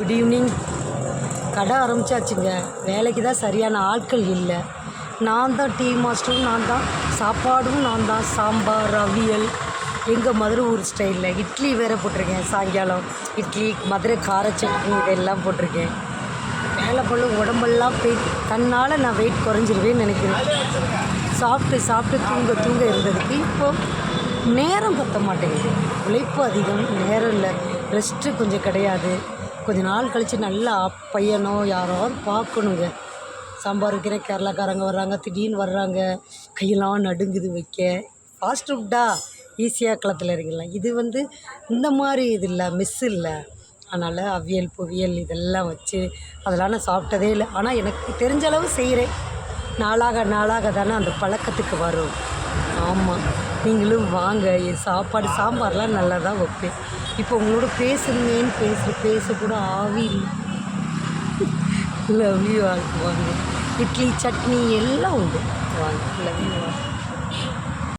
Good evening. கடை ஆரம்பித்தாச்சுங்க. வேலைக்கு தான் சரியான ஆட்கள் இல்லை. நான் தான் டீ மாஸ்டரும் நான் தான், சாப்பாடும் நான் தான். சாம்பார், அவியல், எங்கள் மதுரை ஊர் ஸ்டைலில் இட்லி வேறு போட்டிருக்கேன். சாயங்காலம் இட்லி, மதுரை கார சட்னி இதெல்லாம் போட்டிருக்கேன். வேலை பண்ண உடம்பெல்லாம் தன்னால் நான் வெயிட் குறைஞ்சிருவேன்னு நினைக்கிறேன். சாப்பிட்டு தூங்க இருந்ததுக்கு இப்போது நேரம் பற்ற மாட்டேங்குது. உழைப்பு அதிகம், நேரம் இல்லை. ரெஸ்ட்டு கொஞ்சம் கிடையாது. கொஞ்சம் நாள் கழித்து நல்லா பையனோ யாராவது பார்க்கணுங்க. சாம்பார் வைக்கிறேன், கேரளாக்காரங்க வர்றாங்க, திடீர்னு வர்றாங்க, கையெல்லாம் நடுங்குது வைக்க. ஃபாஸ்ட் ஃபுட்டா ஈஸியாக களத்தில் இறங்கிடலாம். இது இந்த மாதிரி இது இல்லை, மிஸ் இல்லை. அதனால் அவியல், பொவியல் இதெல்லாம் வச்சு அதெல்லாம் நான் சாப்பிட்டதே இல்லை. ஆனால் எனக்கு தெரிஞ்ச அளவு செய்கிறேன். நாளாக தானே அந்த பழக்கத்துக்கு வரும். ஆமாம், நீங்களும் வாங்க. என் சாம்பார்லாம் நல்லா தான் வைப்பேன். இப்போ உங்களோட பேசணுமேன்னு பேச கூட ஆவி லவ் யூ. வாங்க. இட்லி, சட்னி எல்லாம் உண்டு. வாங்க. Love you.